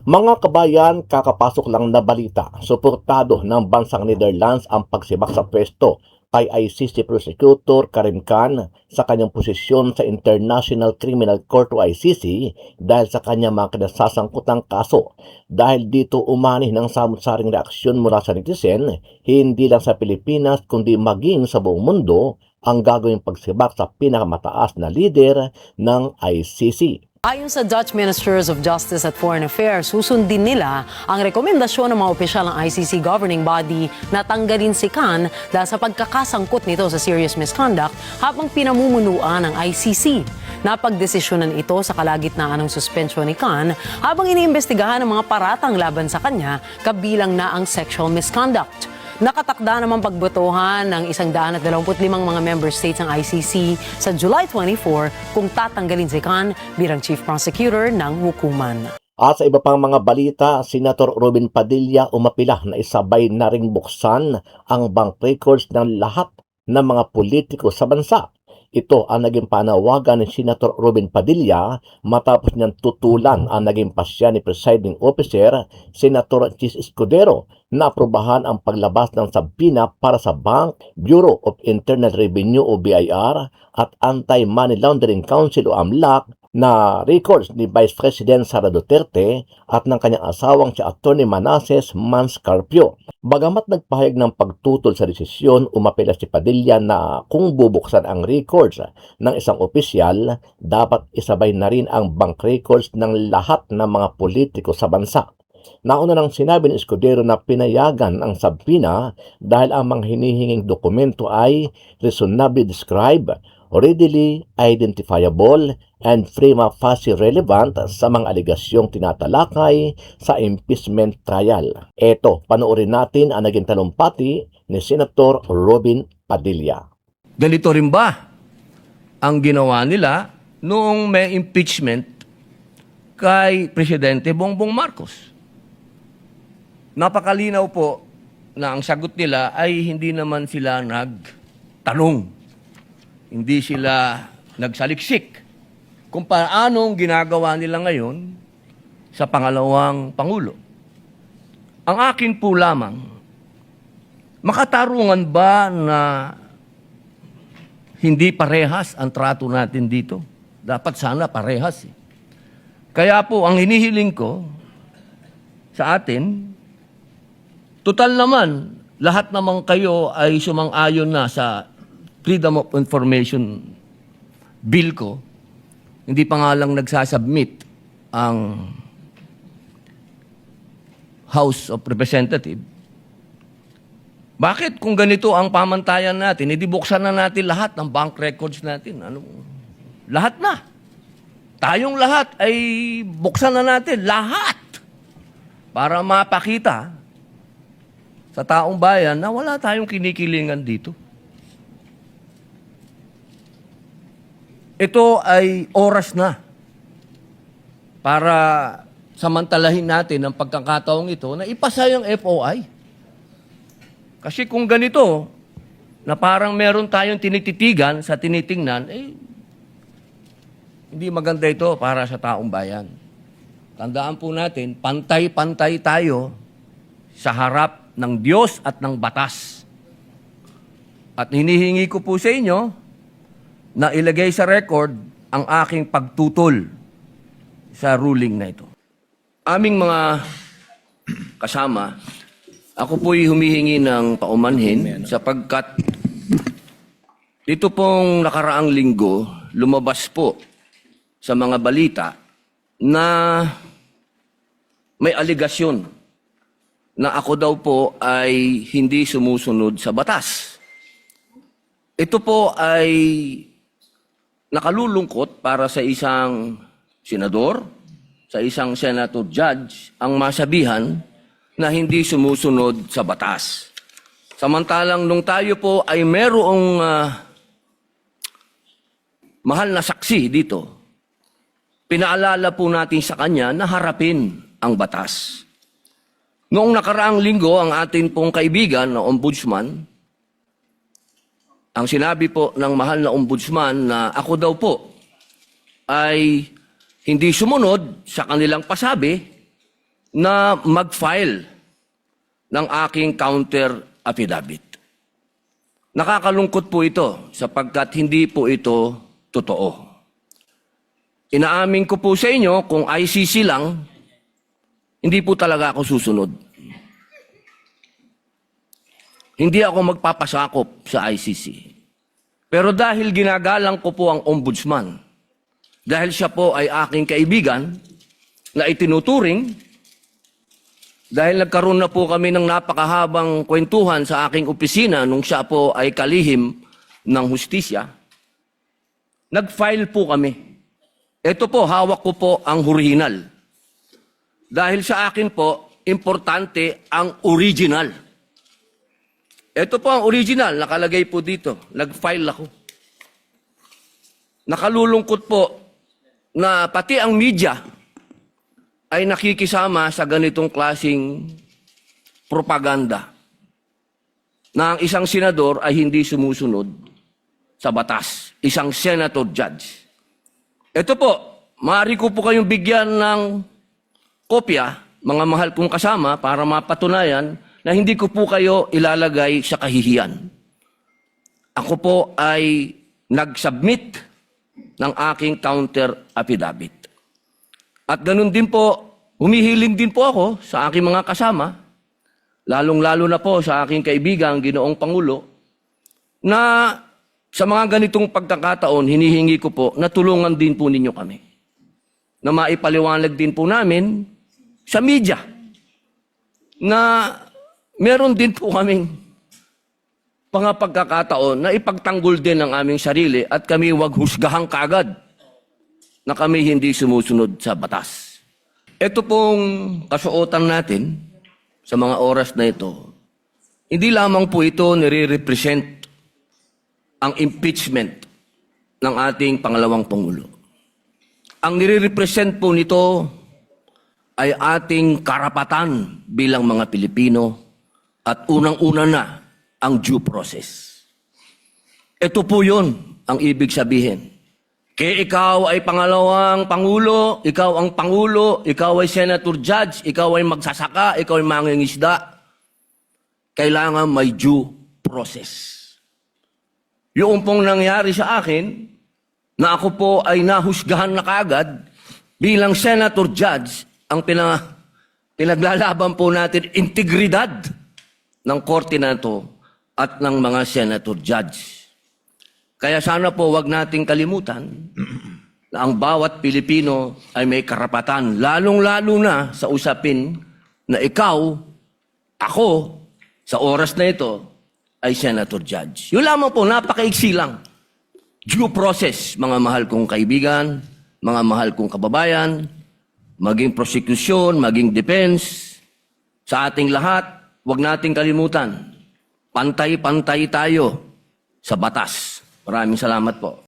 Mga kabayan, kakapasok lang na balita. Suportado ng bansang Netherlands ang pagsibak sa pwesto kay ICC Prosecutor Karim Khan sa kanyang posisyon sa International Criminal Court o ICC dahil sa kanyang mga kinasasangkutang kaso. Dahil dito umani ng samot-saring reaksyon mula sa netizen, hindi lang sa Pilipinas kundi maging sa buong mundo ang gagawing pagsibak sa pinakamataas na lider ng ICC. Ayon sa Dutch Ministers of Justice at Foreign Affairs, susundin nila ang rekomendasyon ng mga opisyal ng ICC governing body na tanggalin si Khan dahil sa pagkakasangkot nito sa serious misconduct habang pinamumunuan ng ICC. Napagdesisyonan ito sa kalagitnaan ng suspensyon ni Khan habang iniimbestigahan ng mga paratang laban sa kanya kabilang na ang sexual misconduct. Nakatakda naman pagbotohan ng 125 mga member states ng ICC sa July 24 kung tatanggalin si Khan bilang chief prosecutor ng hukuman. At sa iba pang mga balita, Senator Robin Padilla umapila na isabay na ring buksan ang bank records ng lahat ng mga politiko sa bansa. Ito ang naging panawagan ni Senator Robin Padilla matapos niyang tutulan ang naging pasya ni Presiding Officer Senator Chis Escudero na aprobahan ang paglabas ng sabina para sa Bank, Bureau of Internal Revenue o BIR at Anti-Money Laundering Council o AMLAC na records ni Vice President Sara Duterte at ng kanyang asawang si Atty. Manasseh Manscarpio. Bagamat nagpahayag ng pagtutol sa desisyon, umapela si Padilla na kung bubuksan ang records ng isang opisyal, dapat isabay na rin ang bank records ng lahat ng mga politiko sa bansa. Nauna nang sinabi ni Escudero na pinayagan ang sabina dahil ang mga hinihinging dokumento ay reasonably described, readily identifiable, and prima facie relevant sa mga aligasyong tinatalakay sa impeachment trial. Eto, panoorin natin ang naging talumpati ni Senator Robin Padilla. Ganito rin ba ang ginawa nila noong may impeachment kay Presidente Bongbong Marcos? Napakalinaw po na ang sagot nila ay hindi naman sila nagtanong. Hindi sila nagsaliksik kung paanong ginagawa nila ngayon sa pangalawang Pangulo. Ang akin po lamang, makatarungan ba na hindi parehas ang trato natin dito? Dapat sana parehas. Kaya po, ang hinihiling ko sa atin, total naman, lahat naman kayo ay sumang-ayon na sa Freedom of Information Bill ko. Hindi pa nga lang nagsasubmit ang House of Representatives. Bakit kung ganito ang pamantayan natin, edi buksan na natin lahat ng bank records natin. Lahat na. Tayong lahat ay buksan na natin. Lahat. Para mapakita sa taong bayan na wala tayong kinikilingan dito. Ito ay oras na para samantalahin natin ang pagkakataong ito na ipasa yung FOI. Kasi kung ganito, na parang meron tayong tinititigan sa tinitingnan, hindi maganda ito para sa taong bayan. Tandaan po natin, pantay-pantay tayo sa harap ng Diyos at ng batas. At hinihingi ko po sa inyo na ilagay sa record ang aking pagtutol sa ruling na ito. Aming mga kasama, ako po'y humihingi ng paumanhin sapagkat dito pong nakaraang linggo, lumabas po sa mga balita na may aligasyon na ako daw po ay hindi sumusunod sa batas. Ito po ay nakalulungkot para sa isang senador, sa isang senator judge, ang masabihan na hindi sumusunod sa batas. Samantalang nung tayo po ay merong mahal na saksi dito, pinaalala po natin sa kanya na harapin ang batas. Noong nakaraang linggo, ang atin pong kaibigan na ombudsman, ang sinabi po ng mahal na ombudsman na ako daw po ay hindi sumunod sa kanilang pasabi na mag-file ng aking counter affidavit. Nakakalungkot po ito sapagkat hindi po ito totoo. Inaamin ko po sa inyo kung ICC lang, hindi po talaga ako susunod. Hindi ako magpapasakop sa ICC. Pero dahil ginagalang ko po ang ombudsman, dahil siya po ay aking kaibigan na itinuturing, dahil nagkaroon na po kami ng napakahabang kwentuhan sa aking opisina nung siya po ay kalihim ng hustisya, nag-file po kami. Ito po, hawak ko po ang original. Dahil sa akin po, importante ang original. Ito po ang original, nakalagay po dito. Nag-file ako. Nakalulungkot po na pati ang media ay nakikisama sa ganitong klasing propaganda na ang isang senador ay hindi sumusunod sa batas. Isang senator judge. Ito po, maaari ko po kayong bigyan ng kopya, mga mahal kong kasama, para mapatunayan na hindi ko po kayo ilalagay sa kahihiyan. Ako po ay nag-submit ng aking counter affidavit. At ganun din po, humihiling din po ako sa aking mga kasama, lalong-lalo na po sa aking kaibigan, Ginoong Pangulo, na sa mga ganitong pagkakataon, hinihingi ko po na tulungan din po ninyo kami. Na maipaliwanag din po namin sa media na meron din po kaming mga pagkakataon na ipagtanggol din ang aming sarili at kami wag husgahang kagad na kami hindi sumusunod sa batas. Ito pong kasuotan natin sa mga oras na ito, hindi lamang po ito nire-represent ang impeachment ng ating pangalawang Pangulo. Ang nire-represent po nito ay ating karapatan bilang mga Pilipino at unang-una na ang due process. Ito po yun ang ibig sabihin. Kaya ikaw ay pangalawang Pangulo, ikaw ang Pangulo, ikaw ay Senator Judge, ikaw ay magsasaka, ikaw ay mangingisda, kailangan may due process. Yung pong nangyari sa akin, na ako po ay nahusgahan na kaagad bilang Senator Judge, ang pinaglalaban po natin, integridad ng korte na ito at ng mga Senator Judge. Kaya sana po wag nating kalimutan na ang bawat Pilipino ay may karapatan, lalong-lalo na sa usapin na ikaw, ako, sa oras na ito, ay Senator Judge. Yun lamang po, napakaiksi lang. Due process, mga mahal kong kaibigan, mga mahal kong kababayan, maging prosecution, maging defense, sa ating lahat, wag nating kalimutan, pantay-pantay tayo sa batas. Maraming salamat po.